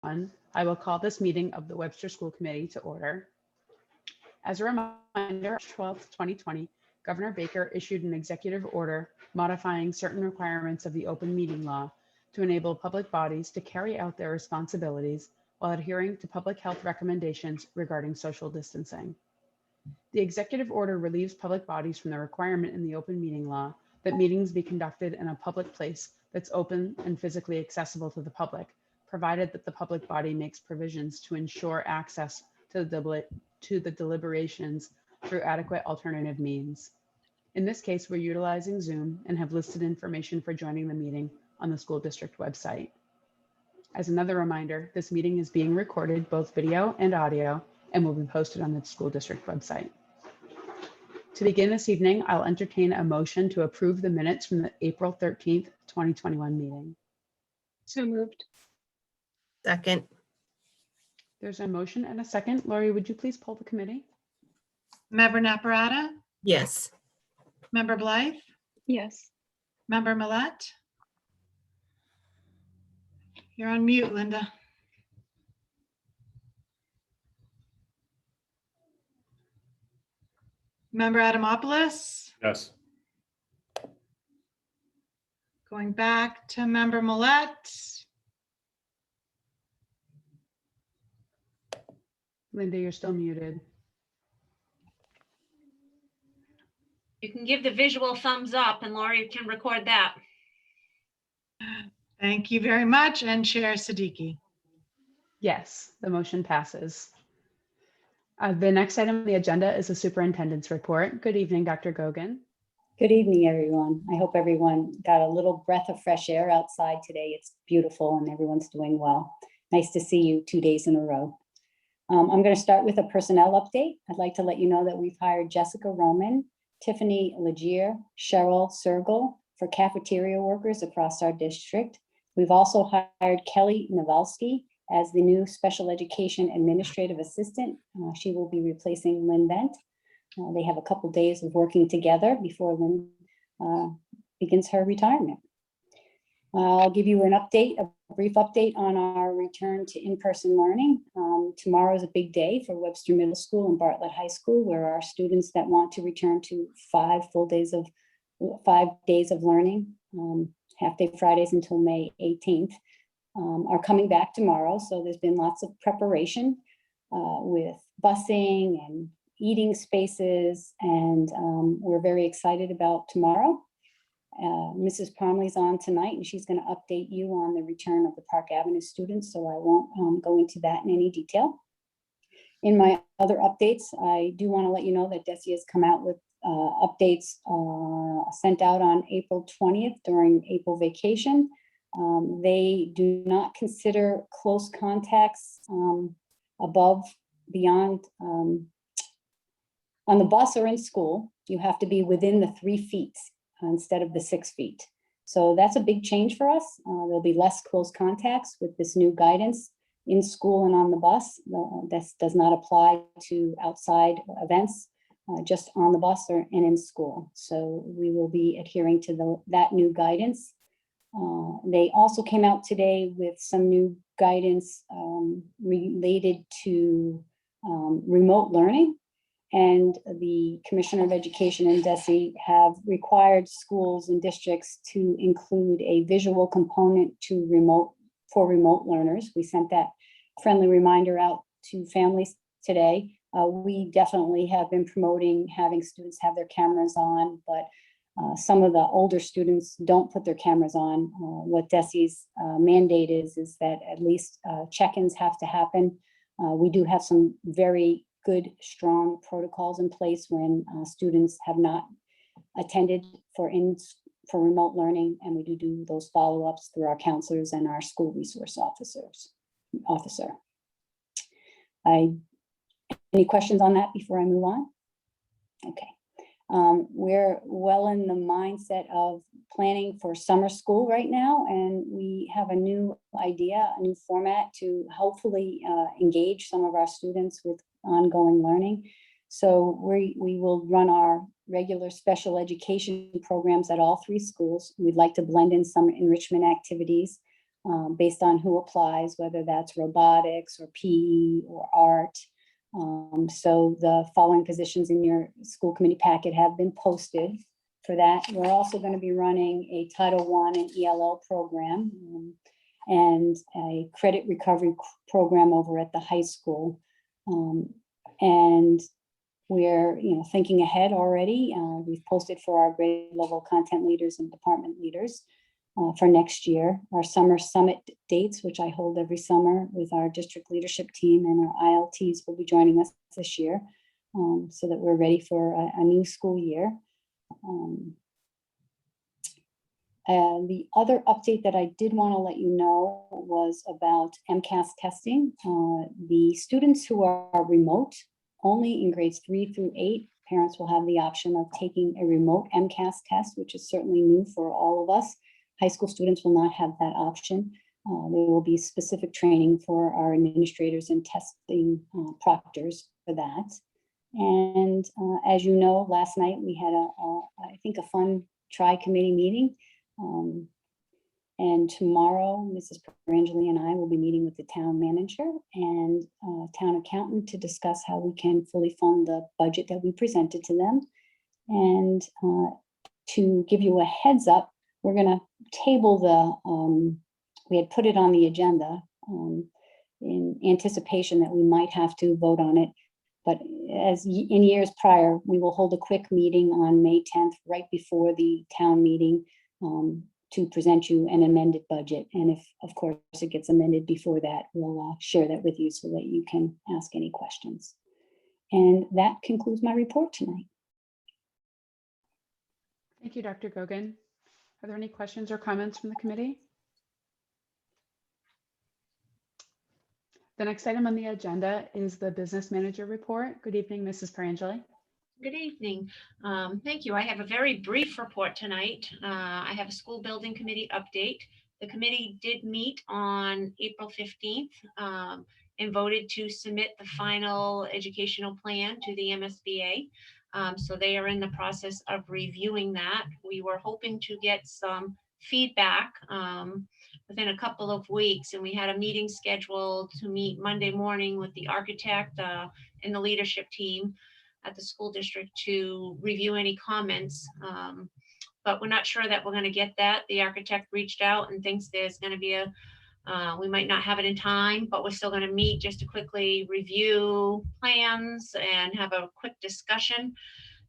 I will call this meeting of the Webster School Committee to order. As a reminder, March 12th, 2020, Governor Baker issued an executive order modifying certain requirements of the open meeting law to enable public bodies to carry out their responsibilities while adhering to public health recommendations regarding social distancing. The executive order relieves public bodies from the requirement in the open meeting law that meetings be conducted in a public place that's open and physically accessible to the public, provided that the public body makes provisions to ensure access to the deliberations through adequate alternative means. In this case, we're utilizing Zoom and have listed information for joining the meeting on the school district website. As another reminder, this meeting is being recorded, both video and audio, and will be posted on the school district website. To begin this evening, I'll entertain a motion to approve the minutes from the April 13th, 2021 meeting. So moved. Second. There's a motion and a second. Lori, would you please poll the committee? Member Naparata, Yes. Member Blythe, Yes. Member Millet. You're on mute, Linda. Member Adamopoulos, Yes. going back to Member Millet. Linda, you're still muted. You can give the visual thumbs up and Lori can record that. Thank you very much. And Chair Siddiqui. Yes, the motion passes. The next item on the agenda is the superintendent's report. Good evening, Dr. Gogan. Good evening, everyone. I hope everyone got a little breath of fresh air outside today. It's beautiful and everyone's doing well. Nice to see you 2 days in a row. I'm going to start with a personnel update. I'd like to let you know that we've hired Jessica Roman, Tiffany Legier, Cheryl Sergel for cafeteria workers across our district. We've also hired Kelly Nawalski as the new special education administrative assistant. She will be replacing Lynn Bent. They have a couple days of working together before Lynn begins her retirement. I'll give you a brief update on our return to in-person learning. Tomorrow is a big day for Webster Middle School and Bartlett High School, where our students that want to return to 5 days of learning, half-day Fridays until May 18th, are coming back tomorrow. So there's been lots of preparation with busing and eating spaces, and we're very excited about tomorrow. Mrs. Parmley's on tonight, and she's going to update you on the return of the Park Avenue students, so I won't go into that in any detail. In my other updates, I do want to let you know that DESE has come out with updates sent out on April 20th during April vacation. They do not consider close contacts beyond on the bus or in school. You have to be within the 3 feet instead of the 6 feet. So that's a big change for us. There'll be less close contacts with this new guidance in school and on the bus. This does not apply to outside events, just on the bus and in school. So we will be adhering to that new guidance. They also came out today with some new guidance related to remote learning. And the Commissioner of Education and DESE have required schools and districts to include a visual component for remote learners. We sent that friendly reminder out to families today. We definitely have been promoting having students have their cameras on, but some of the older students don't put their cameras on. What DESE's mandate is that at least check-ins have to happen. We do have some very good, strong protocols in place when students have not attended for remote learning, and we do those follow-ups through our counselors and our school resource officer. Any questions on that before I move on? Okay. We're well in the mindset of planning for summer school right now, and we have a new idea, a new format to hopefully engage some of our students with ongoing learning. So we will run our regular special education programs at all 3 schools. We'd like to blend in some enrichment activities. based on who applies, whether that's robotics or PE or art. So the following positions in your school committee packet have been posted for that. We're also going to be running a Title I and ELL program and a credit recovery program over at the high school. And we're thinking ahead already. We've posted for our grade level content leaders and department leaders for next year. Our summer summit dates, which I hold every summer with our district leadership team, and our ILTs will be joining us this year, so that we're ready for a new school year. The other update that I did want to let you know was about Mcas testing. The students who are remote, only in grades 3 through 8, parents will have the option of taking a remote Mcas test, which is certainly new for all of us. High school students will not have that option. There will be specific training for our administrators and testing proctors for that. And as you know, last night we had I think a fun tri-committee meeting. And tomorrow, Mrs. Perangeli and I will be meeting with the town manager and town accountant to discuss how we can fully fund the budget that we presented to them. And to give you a heads up, we're going to table we had put it on the agenda in anticipation that we might have to vote on it. But as in years prior, we will hold a quick meeting on May 10th, right before the town meeting, to present you an amended budget. And if, of course, it gets amended before that, we'll share that with you so that you can ask any questions. And that concludes my report tonight. Thank you, Dr. Gogan. Are there any questions or comments from the committee? The next item on the agenda is the business manager report. Good evening, Mrs. Perangeli. Good evening. Thank you. I have a very brief report tonight. I have a school building committee update. The committee did meet on April 15th and voted to submit the final educational plan to the MSBA. So they are in the process of reviewing that. We were hoping to get some feedback within a couple of weeks, and we had a meeting scheduled to meet Monday morning with the architect and the leadership team at the school district to review any comments. But we're not sure that we're going to get that. The architect reached out and thinks there's going to be we might not have it in time, but we're still going to meet just to quickly review plans and have a quick discussion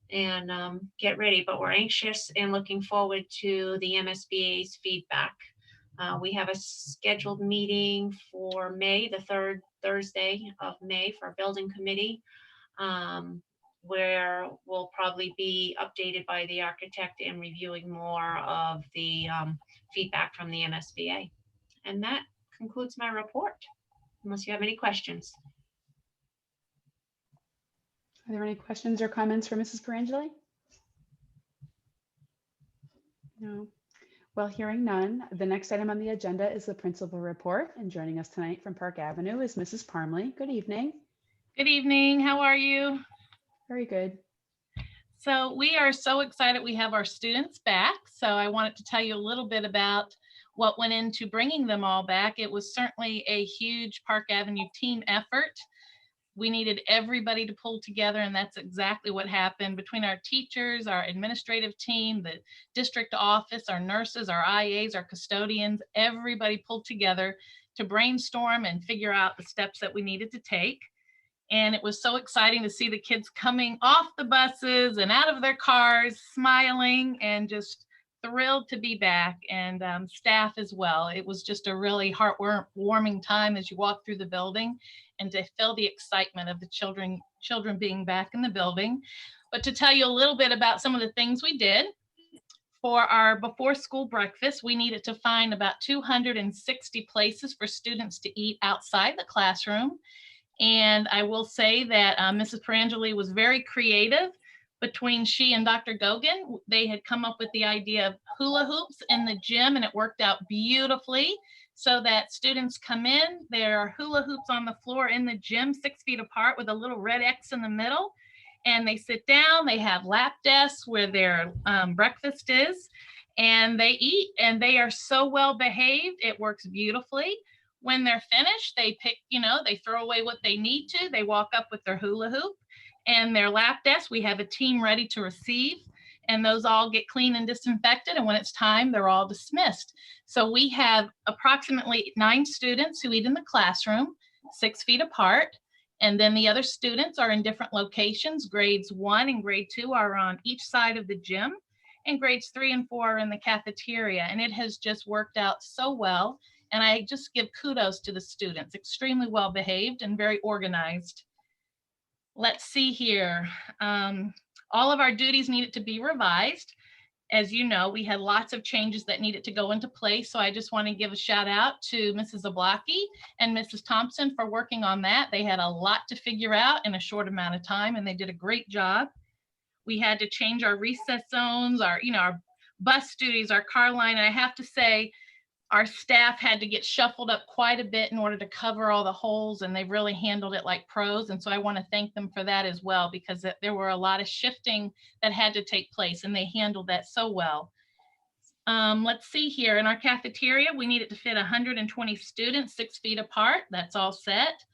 and get ready. But we're anxious and looking forward to the MSBA's feedback. We have a scheduled meeting for May, the third Thursday of May, for our building committee, where we'll probably be updated by the architect and reviewing more of the feedback from the MSBA. And that concludes my report, unless you have any questions. Are there any questions or comments for Mrs. Perangeli? No. Well, hearing none, the next item on the agenda is the principal report. And joining us tonight from Park Avenue is Mrs. Parmley. Good evening. Good evening. How are you? Very good. So we are so excited we have our students back. So I wanted to tell you a little bit about what went into bringing them all back. It was certainly a huge Park Avenue team effort. We needed everybody to pull together, and that's exactly what happened between our teachers, our administrative team, the district office, our nurses, our IAs, our custodians. Everybody pulled together to brainstorm and figure out the steps that we needed to take. And it was so exciting to see the kids coming off the buses and out of their cars, smiling and just thrilled to be back, and staff as well. It was just a really heartwarming time as you walk through the building and to feel the excitement of the children being back in the building. But to tell you a little bit about some of the things we did for our before school breakfast, we needed to find about 260 places for students to eat outside the classroom. And I will say that Mrs. Perangeli was very creative. Between she and Dr. Gogan, they had come up with the idea of hula hoops in the gym, and it worked out beautifully so that students come in, there are hula hoops on the floor in the gym 6 feet apart with a little red X in the middle, and they sit down, they have lap desks where their breakfast is, and they eat, and they are so well behaved. It works beautifully. When they're finished, they pick, they throw away what they need to. They walk up with their hula hoop and their lap desk. We have a team ready to receive, and those all get cleaned and disinfected. And when it's time, they're all dismissed. So we have approximately 9 students who eat in the classroom, 6 feet apart. And then the other students are in different locations. Grades 1 and grade 2 are on each side of the gym, and grades 3 and 4 are in the cafeteria. And it has just worked out so well. And I just give kudos to the students, extremely well behaved and very organized. Let's see here. All of our duties needed to be revised. As you know, we had lots of changes that needed to go into place. So I just want to give a shout out to Mrs. Zablocki and Mrs. Thompson for working on that. They had a lot to figure out in a short amount of time, and they did a great job. We had to change our recess zones, our bus duties, our car line. And I have to say, our staff had to get shuffled up quite a bit in order to cover all the holes, and they really handled it like pros. And so I want to thank them for that as well, because there were a lot of shifting that had to take place, and they handled that so well. Let's see here. In our cafeteria, we needed to fit 120 students 6 feet apart. That's all set.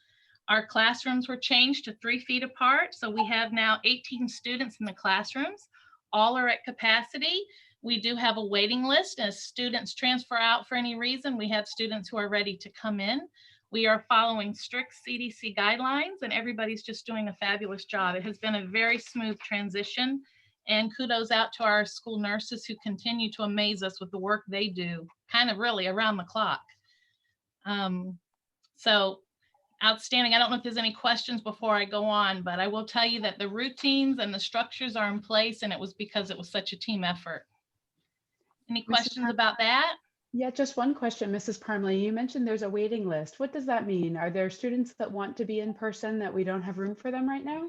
Our classrooms were changed to 3 feet apart. So we have now 18 students in the classrooms. All are at capacity. We do have a waiting list. As students transfer out for any reason, we have students who are ready to come in. We are following strict CDC guidelines, and everybody's just doing a fabulous job. It has been a very smooth transition, and kudos out to our school nurses who continue to amaze us with the work they do, kind of really around the clock. So outstanding. I don't know if there's any questions before I go on, but I will tell you that the routines and the structures are in place, and it was because it was such a team effort. Any questions about that? Yeah, just one question, Mrs. Parmley. You mentioned there's a waiting list. What does that mean? Are there students that want to be in person that we don't have room for them right now?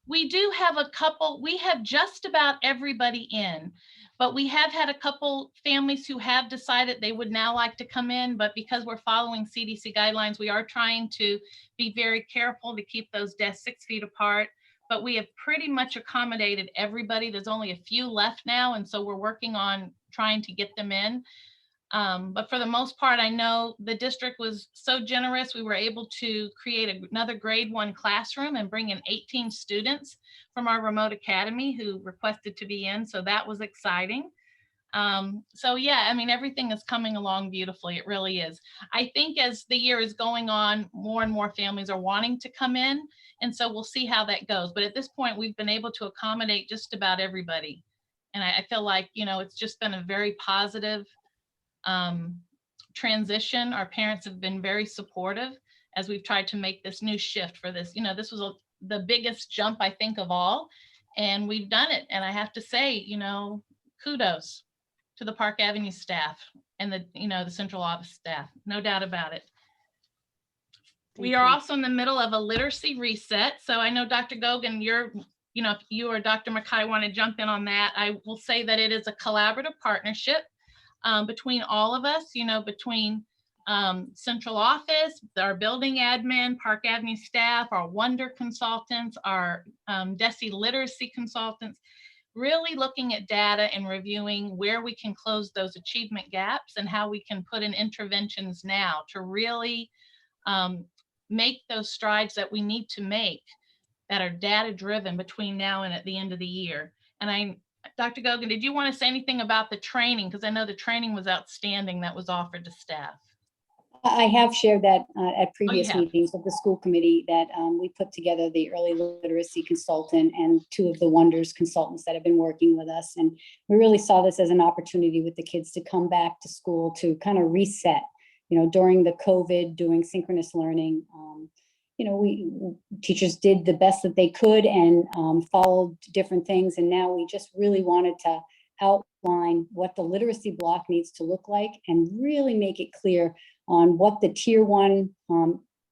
We do have a couple. We have just about everybody in, but we have had a couple families who have decided they would now like to come in, but because we're following CDC guidelines, we are trying to be very careful to keep those desks 6 feet apart. But we have pretty much accommodated everybody. There's only a few left now, and so we're working on trying to get them in. But for the most part, I know the district was so generous. We were able to create another grade 1 classroom and bring in 18 students from our remote academy who requested to be in. So that was exciting. So yeah, I mean, everything is coming along beautifully. It really is. I think as the year is going on, more and more families are wanting to come in. And so we'll see how that goes. But at this point, we've been able to accommodate just about everybody. And I feel like, it's just been a very positive transition. Our parents have been very supportive as we've tried to make this new shift for this. This was the biggest jump, I think, of all. And we've done it. And I have to say, kudos to the Park Avenue staff and the central office staff, no doubt about it. We are also in the middle of a literacy reset. So I know Dr. Gogan, if you or Dr. Mcas want to jump in on that, I will say that it is a collaborative partnership between all of us, between central office, our building admin, Park Avenue staff, our Wonder consultants, our DESE literacy consultants, really looking at data and reviewing where we can close those achievement gaps and how we can put in interventions now to really make those strides that we need to make that are data driven between now and at the end of the year. And Dr. Gogan, did you want to say anything about the training? Because I know the training was outstanding that was offered to staff. I have shared that at previous meetings of the school committee that we put together the early literacy consultant and 2 of the Wonders consultants that have been working with us. And we really saw this as an opportunity with the kids to come back to school to kind of reset, during the COVID, doing synchronous learning. Teachers did the best that they could and followed different things. And now we just really wanted to outline what the literacy block needs to look like and really make it clear on what the tier 1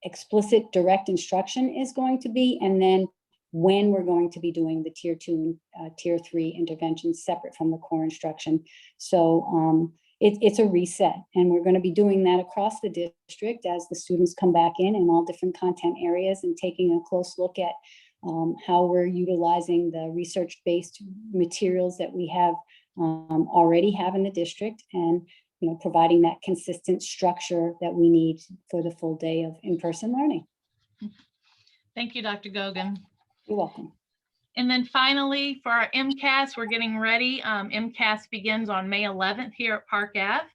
explicit direct instruction is going to be, and then when we're going to be doing the tier 2 and tier 3 interventions separate from the core instruction. So it's a reset, and we're going to be doing that across the district as the students come back in all different content areas and taking a close look at how we're utilizing the research-based materials that we have already have in the district, and providing that consistent structure that we need for the full day of in-person learning. Thank you, Dr. Gogan. You're welcome. And then finally, for our MCAS, we're getting ready. MCAS begins on May 11th here at Park Ave.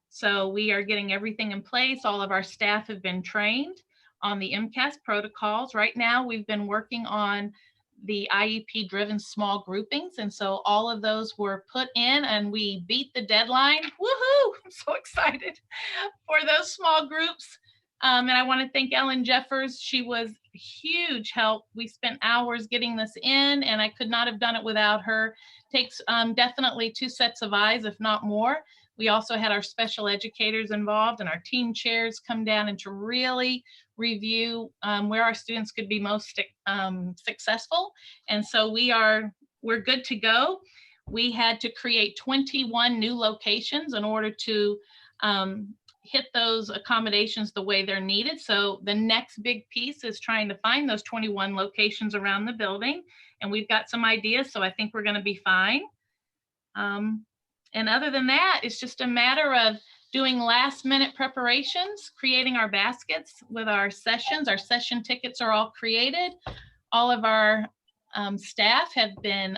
So we are getting everything in place. All of our staff have been trained on the MCAS protocols. Right now, we've been working on the IEP-driven small groupings. And so all of those were put in and we beat the deadline. Woohoo! I'm so excited for those small groups. And I want to thank Ellen Jeffers. She was huge help. We spent hours getting this in, and I could not have done it without her. Takes definitely 2 sets of eyes, if not more. We also had our special educators involved and our team chairs come down and to really review where our students could be most successful. And so we're good to go. We had to create 21 new locations in order to hit those accommodations the way they're needed. So the next big piece is trying to find those 21 locations around the building. And we've got some ideas, so I think we're going to be fine. And other than that, it's just a matter of doing last minute preparations, creating our baskets with our sessions. Our session tickets are all created. All of our staff have been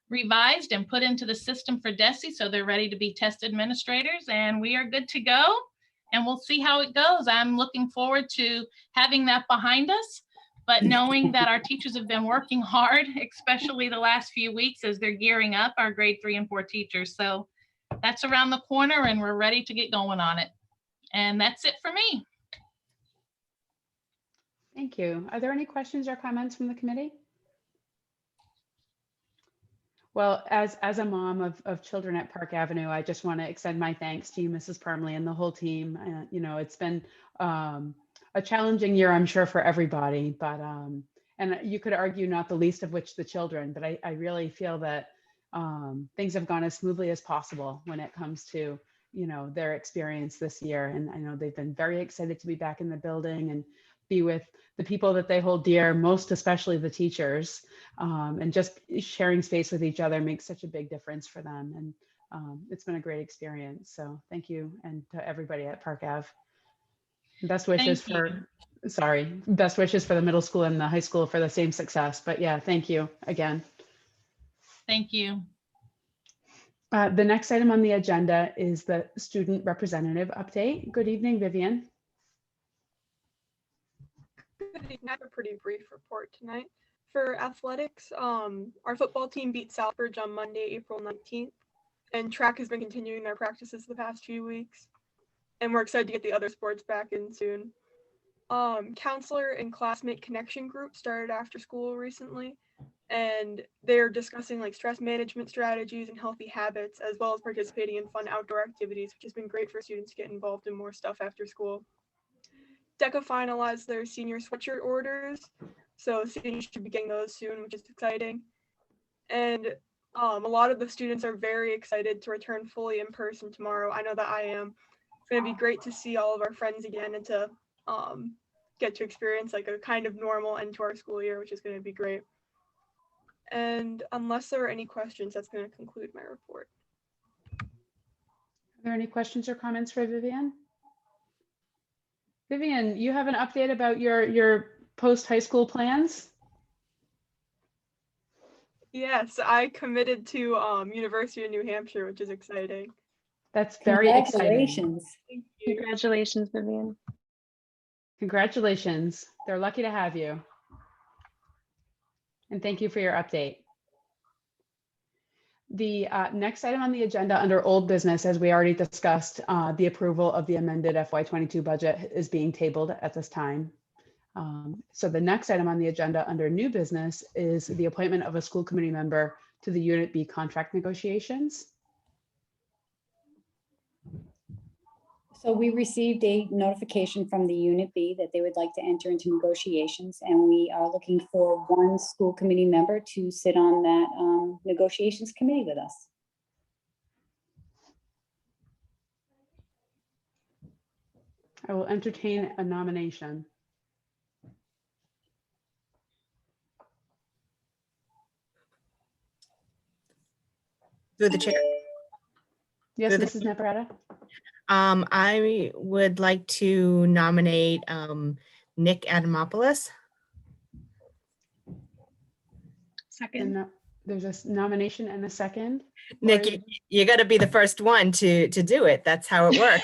revised and put into the system for DESE, so they're ready to be test administrators, and we are good to go, and we'll see how it goes. I'm looking forward to having that behind us, but knowing that our teachers have been working hard, especially the last few weeks as they're gearing up, our grade 3 and 4 teachers. So that's around the corner and we're ready to get going on it. And that's it for me. Thank you. Are there any questions or comments from the committee? Well, as a mom of children at Park Avenue, I just want to extend my thanks to you, Mrs. Parmley, and the whole team. It's been a challenging year, I'm sure, for everybody, but and you could argue not the least of which the children, but I really feel that things have gone as smoothly as possible when it comes to their experience this year. And I know they've been very excited to be back in the building and be with the people that they hold dear, most especially the teachers, and just sharing space with each other makes such a big difference for them. And it's been a great experience. So thank you, and to everybody at Park Ave. Best wishes best wishes for the middle school and the high school for the same success. But yeah, thank you again. Thank you. The next item on the agenda is the student representative update. Good evening, Vivian. I have a pretty brief report tonight. For athletics, our football team beat Southbridge on Monday, April 19th, and track has been continuing their practices the past few weeks, and we're excited to get the other sports back in soon. Counselor and classmate connection group started after school recently, and they're discussing stress management strategies and healthy habits, as well as participating in fun outdoor activities, which has been great for students to get involved in more stuff after school. DECA finalized their senior sweatshirt orders, so seniors should be getting those soon, which is exciting. And a lot of the students are very excited to return fully in person tomorrow. I know that I am. It's going to be great to see all of our friends again and to get to experience a kind of normal end to our school year, which is going to be great. And unless there are any questions, that's going to conclude my report. Are there any questions or comments for Vivian? Vivian, you have an update about your post-high school plans? Yes, I committed to University of New Hampshire, which is exciting. That's very exciting. Congratulations. Thank you. Congratulations, Vivian. Congratulations. They're lucky to have you. And thank you for your update. The next item on the agenda under old business, as we already discussed, the approval of the amended FY22 budget is being tabled at this time. So the next item on the agenda under new business is the appointment of a school committee member to the Unit B contract negotiations. So we received a notification from the Unit B that they would like to enter into negotiations, and we are looking for one school committee member to sit on that negotiations committee with us. I will entertain a nomination. Through the chair. Yes, Good. Mrs. Naprata? I would like to nominate Nick Adamopoulos. Second. And there's a nomination and a second. Nick, Lori, you got to be the first one to do it. That's how it works.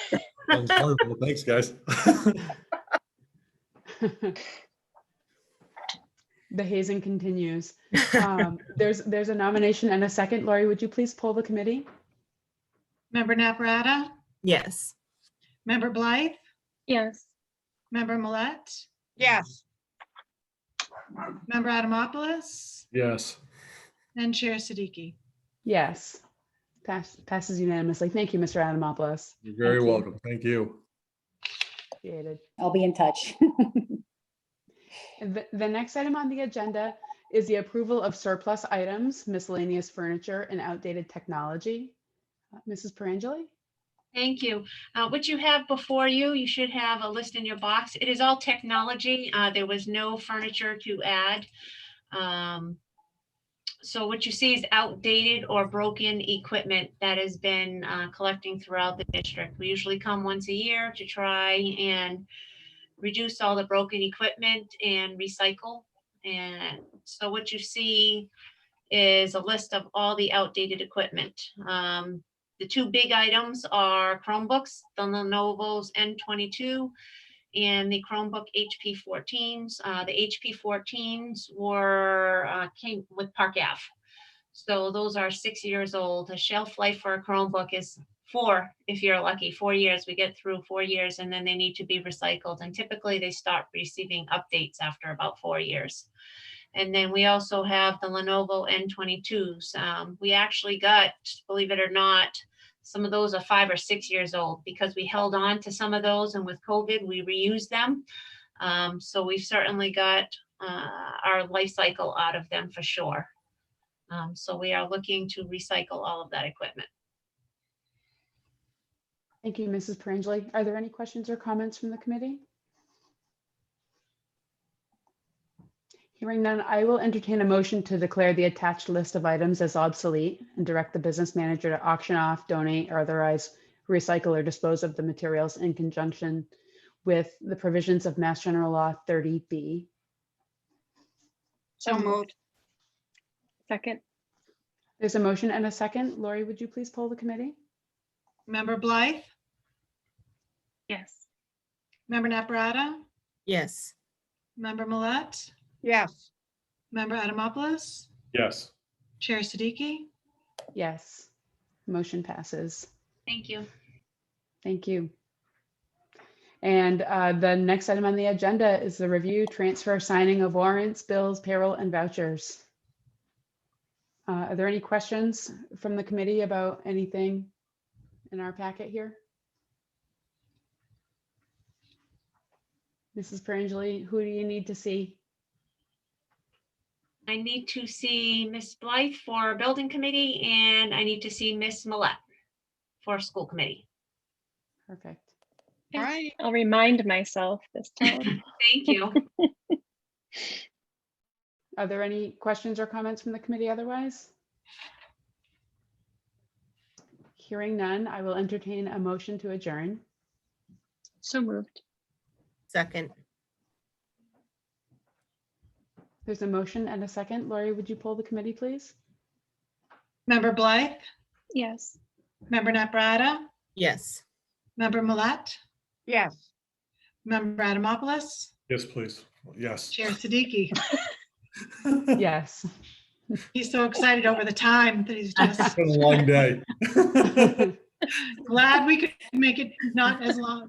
Sounds wonderful. Thanks, guys. The hazing continues. There's a nomination and a second. Lori, would you please poll the committee? Member Naprata, Yes. Member Blythe, Yes. Member Millet, Yes. Member Adamopoulos, Yes. and Chair Siddiqui. Yes. Passes unanimously. Thank you, Mr. Adamopoulos. You're very Thank you. welcome. Thank you. Appreciated. I'll be in touch. The next item on the agenda is the approval of surplus items, miscellaneous furniture, and outdated technology. Mrs. Perangeli? Thank you. What you have before you, you should have a list in your box. It is all technology. There was no furniture to add. So what you see is outdated or broken equipment that has been collecting throughout the district. We usually come once a year to try and reduce all the broken equipment and recycle. And so what you see is a list of all the outdated equipment. The two big items are Chromebooks, the Lenovo's N22 and the Chromebook HP 14s. The HP 14s came with Park Ave. So those are 6 years old. The shelf life for a Chromebook is 4, if you're lucky, 4 years. We get through 4 years and then they need to be recycled. And typically they start receiving updates after about 4 years. And then we also have the Lenovo N22s. We actually got, believe it or not, some of those are 5 or 6 years old because we held on to some of those, and with COVID, we reused them. So we've certainly got our life cycle out of them for sure. So we are looking to recycle all of that equipment. Thank you, Mrs. Perangeli. Are there any questions or comments from the committee? Hearing none, I will entertain a motion to declare the attached list of items as obsolete and direct the business manager to auction off, donate, or otherwise recycle or dispose of the materials in conjunction with the provisions of Mass General Law 30B. So moved. Second. There's a motion and a second. Lori, would you please poll the committee? Member Blythe, Yes. Member Naprata, Yes. Member Millet, Yes. Member Adamopoulos, Yes. Chair Siddiqui. Yes. Motion passes. Thank you. Thank you. And the next item on the agenda is the review, transfer, signing of warrants, bills, payroll, and vouchers. Are there any questions from the committee about anything in our packet here? Mrs. Perangeli, who do you need to see? I need to see Miss Blythe for building committee, and I need to see Miss Millet for school committee. Perfect. All right. I'll remind myself this time. Thank you. Are there any questions or comments from the committee otherwise? Hearing none, I will entertain a motion to adjourn. So moved. Second. There's a motion and a second. Lori, would you poll the committee, please? Member Blythe, Yes. Member Naprata, Yes. Member Millet, Yes. Member Adamopoulos, Yes, please. Yes. Chair Siddiqui. Yes. He's so excited over the time that he's just It's been a long day. glad we could make it not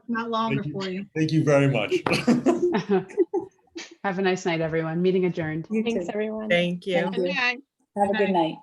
longer Thank you. for you. Thank you very much. Have a nice night, everyone. Meeting adjourned. You Thanks, too. everyone. Thank you. Thank you. Good night. Have a good night.